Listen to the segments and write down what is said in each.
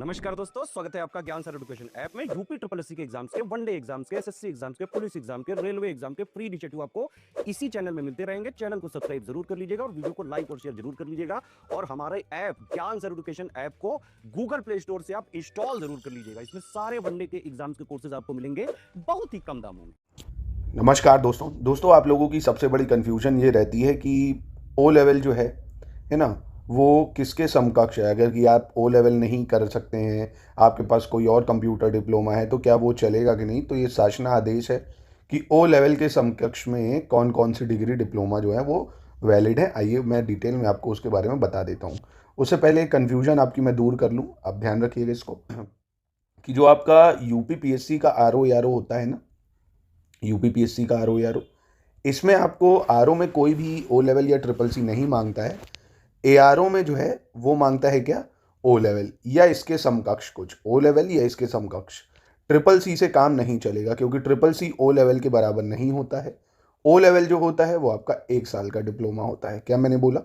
नमस्कार दोस्तों, स्वागत है आपका ज्ञान सर एजुकेशन ऐप में। यूपी ट्रिपल एससी के एग्जाम्स के, वनडे एग्जाम्स के, एसएससी एग्जाम्स के, पुलिस एग्जाम के, रेलवे एग्जाम के फ्री इनिशिएटिव आपको इसी चैनल में मिलते रहेंगे। चैनल को सब्सक्राइब जरूर कर लीजिएगा और वीडियो को लाइक और शेयर जरूर कर लीजिएगा। और हमारे ऐप ज्ञान सर एजुकेशन ऐप को गूगल प्ले स्टोर से आप इंस्टॉल जरूर कर लीजिएगा। इसमें सारे वनडे के एग्जाम्स के कोर्सेज आपको मिलेंगे बहुत ही कम दामों में। नमस्कार दोस्तों आप लोगों की सबसे बड़ी कन्फ्यूजन ये रहती है कि ओ लेवल जो है ना, वो किसके समकक्ष है। अगर कि आप ओ लेवल नहीं कर सकते हैं, आपके पास कोई और कंप्यूटर डिप्लोमा है, तो क्या वो चलेगा कि नहीं। तो ये शासना आदेश है कि ओ लेवल के समकक्ष में कौन कौन सी डिग्री डिप्लोमा जो है वो वैलिड है। आइए मैं डिटेल में आपको उसके बारे में बता देता हूँ। उससे पहले कन्फ्यूजन आपकी मैं दूर कर लूँ, आप ध्यान रखिएगा इसको कि जो आपका यूपी का आर ओ होता है ना, यूपी का आर ओ, इसमें आपको आर ओ में कोई भी ओ लेवल या ट्रिपल सी नहीं मांगता है। ए आर ओ में जो है वो मांगता है क्या, ओ लेवल या इसके समकक्ष, कुछ ओ लेवल या इसके समकक्ष। ट्रिपल सी से काम नहीं चलेगा क्योंकि ट्रिपल सी ओ लेवल के बराबर नहीं होता है। ओ लेवल जो होता है वो आपका 1 साल का डिप्लोमा होता है। क्या मैंने बोला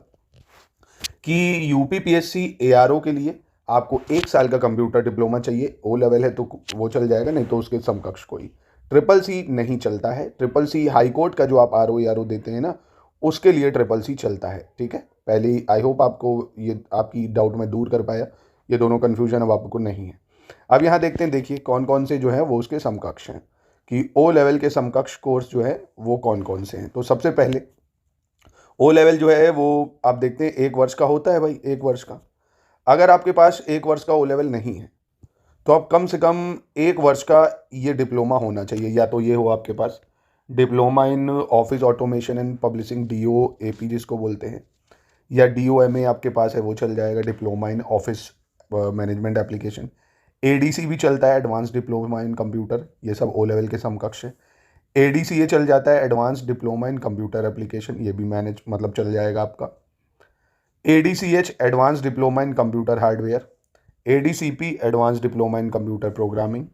कि यूपी ए आर ओ के लिए आपको 1 साल का कंप्यूटर डिप्लोमा चाहिए। ओ लेवल है तो वो चल जाएगा, नहीं तो उसके समकक्ष कोई ट्रिपल सी नहीं चलता है। ट्रिपल सी हाई कोर्ट का जो आप आर ओ देते हैं ना, उसके लिए ट्रिपल सी चलता है। ठीक है, पहले आई होप आपको ये आपकी डाउट में दूर कर पाया। ये दोनों कन्फ्यूजन अब आपको नहीं है। अब यहाँ देखते हैं, देखिए कौन कौन से जो है वो उसके समकक्ष हैं कि ओ लेवल के समकक्ष कोर्स जो है वो कौन कौन से हैं। तो सबसे पहले ओ लेवल जो है वो आप देखते हैं 1 वर्ष का होता है भाई, 1 वर्ष का। अगर आपके पास 1 वर्ष का ओ लेवल नहीं है तो आप कम से कम 1 वर्ष का ये डिप्लोमा होना चाहिए। या तो ये हो आपके पास diploma in office automation and publishing, DOAP जिसको बोलते हैं, या DOMA आपके पास है वो चल जाएगा, diploma in office management application. ADC भी चलता है, एडवांस डिप्लोमा इन कंप्यूटर, ये सब ओ लेवल के समकक्ष है। ADCA चल जाता है, advance diploma in computer application, ये भी मैनेज मतलब चल जाएगा आपका। ADCH advance diploma in computer hardware. ADCP advance diploma in computer programming.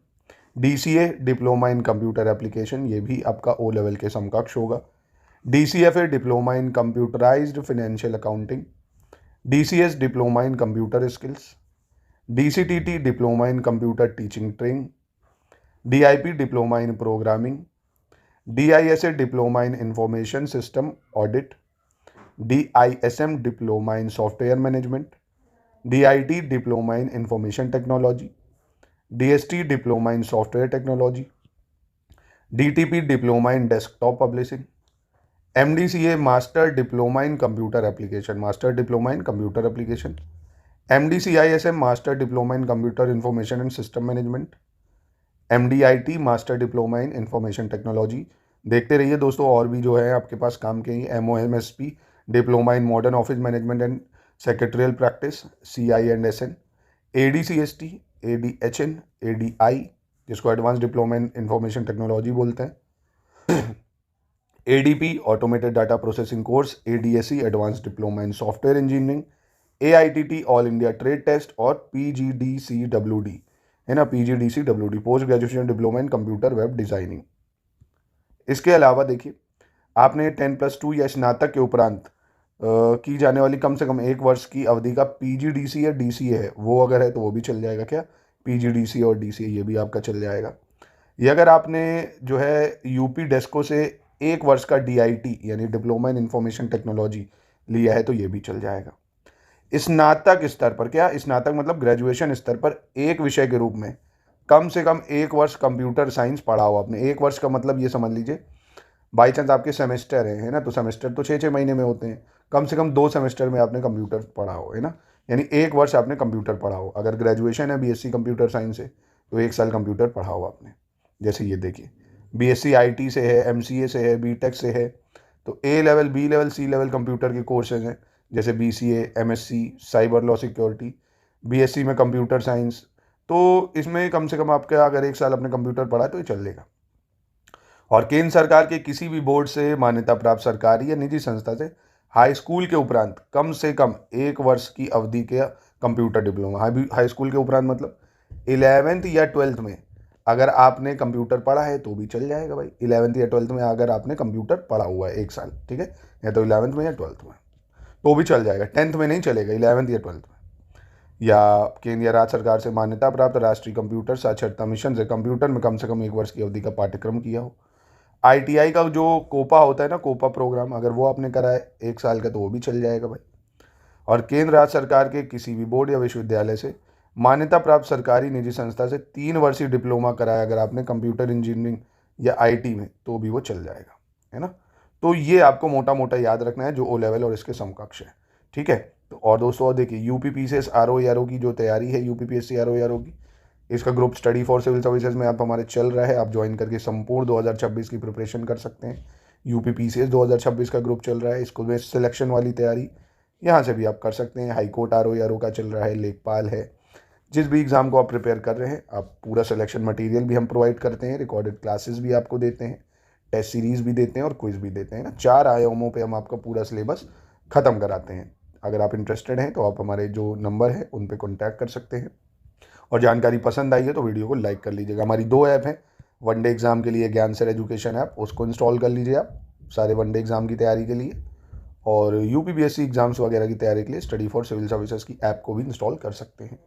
DCA diploma in computer application, ये भी आपका ओ लेवल के समकक्ष होगा। DCFA diploma in computerised financial accounting. DCS diploma in computer skills. DCTT diploma in computer teaching training. DIP diploma in programming. DISA diploma in information system audit. DISM diploma in software management. DIT diploma in information technology. DST diploma in software technology. DTP diploma in desktop publishing. MDCA master diploma in computer application, master diploma in computer application. MDCISM master diploma in computer information and system management. MDIT master diploma in information technology. देखते रहिए दोस्तों, और भी जो है आपके पास काम के। MOMSP diploma in modern office management and secretarial practice, CI&SN। ADCST, ADHN, ADI जिसको advance diploma in information technology बोलते हैं। ADP automated data processing course. ADSE advance diploma in software engineering. AITT all India trade test. और PGDCWD है ना, PGDCWD post graduation diploma in computer web designing. इसके अलावा देखिए, आपने 10+2 या स्नातक के उपरांत की जाने वाली कम से कम 1 वर्ष की अवधि का PGDC या DCA है, वो अगर है तो वो भी चल जाएगा। क्या, PGDC और DCA ये भी आपका चल जाएगा। ये अगर आपने जो है यूपी डेस्को से 1 वर्ष का DIT यानी डिप्लोमा इन इंफॉर्मेशन टेक्नोलॉजी लिया है तो ये भी चल जाएगा। स्नातक स्तर पर, क्या स्नातक मतलब ग्रेजुएशन स्तर पर, एक विषय के रूप में कम से कम 1 वर्ष कंप्यूटर साइंस पढ़ा हो आपने। 1 वर्ष का मतलब ये समझ लीजिए, बाई चांस आपके सेमेस्टर है ना, तो सेमेस्टर तो 6-6 महीने में होते हैं। कम से कम 2 सेमेस्टर में आपने कंप्यूटर पढ़ा हो, है ना, यानी 1 वर्ष आपने कंप्यूटर पढ़ा हो। अगर ग्रेजुएशन है BSc कंप्यूटर साइंस से तो 1 साल कंप्यूटर पढ़ा हो आपने। जैसे ये देखिए, BSc IT से है, MCA से है, BTech से है, तो A level, B level, C level computer के कोर्सेज हैं, जैसे BCA, MSc cyber law security, BSc में कंप्यूटर साइंस। तो इसमें कम से कम आपका अगर 1 साल अपने कंप्यूटर पढ़ा है तो ये चल लेगा। और केंद्र सरकार के किसी भी बोर्ड से मान्यता प्राप्त सरकारी या निजी संस्था से हाई स्कूल के उपरांत कम से कम 1 वर्ष की अवधि के कंप्यूटर डिप्लोमा। हाई स्कूल के उपरांत मतलब 11th या 12th में अगर आपने कंप्यूटर पढ़ा है तो भी चल जाएगा भाई। 11th या 12th में अगर आपने कंप्यूटर पढ़ा हुआ है 1 साल, ठीक है, या तो 11th में या 12th में तो भी चल जाएगा। 10th में नहीं चलेगा, 11th या 12th में। या केंद्र या राज्य सरकार से मान्यता प्राप्त राष्ट्रीय कंप्यूटर साक्षरता मिशन से कंप्यूटर में कम से कम 1 वर्ष की अवधि का पाठ्यक्रम किया हो। ITI का जो कोपा होता है ना, कोपा प्रोग्राम, अगर वो आपने करा है 1 साल का तो वो भी चल जाएगा भाई। और केंद्र राज्य सरकार के किसी भी बोर्ड या विश्वविद्यालय से मान्यता प्राप्त सरकारी निजी संस्था से 3 वर्षीय डिप्लोमा कराया अगर आपने कंप्यूटर इंजीनियरिंग या IT में, तो भी वो चल जाएगा, है ना। तो ये आपको मोटा मोटा याद रखना है जो O लेवल और इसके समकक्ष है, ठीक है। तो और दोस्तों, और देखिए UPPCS RO की जो तैयारी है, UPPSC RO की, इसका group study for civil services में आप हमारे चल रहा है। आप ज्वाइन करके संपूर्ण 2026 की प्रिपरेशन कर सकते हैं। UPPCS 2026 का ग्रुप चल रहा है, इसको में सिलेक्शन वाली तैयारी यहाँ से भी आप कर सकते हैं। हाईकोर्ट RO का चल रहा है, लेखपाल है, जिस भी एग्ज़ाम को आप प्रिपेयर कर रहे हैं, आप पूरा सिलेक्शन मटेरियल भी हम प्रोवाइड करते हैं, रिकॉर्डेड क्लासेस भी आपको देते हैं, टेस्ट सीरीज़ भी देते हैं और क्विज़ भी देते हैं ना। 4 आयामों पे हम आपका पूरा सिलेबस ख़त्म कराते हैं। अगर आप इंटरेस्टेड हैं तो आप हमारे जो नंबर है उन पे कॉन्टैक्ट कर सकते हैं। और जानकारी पसंद आई है तो वीडियो को लाइक कर लीजिएगा। हमारी 2 ऐप हैं, वनडे एग्ज़ाम के लिए ज्ञान सर एजुकेशन ऐप, उसको इंस्टॉल कर लीजिए आप सारे वनडे एग्ज़ाम की तैयारी के लिए। और UPPSC एग्ज़ाम्स वगैरह की तैयारी के लिए स्टडी फॉर सिविल सर्विसेज की ऐप को भी इंस्टॉल कर सकते हैं।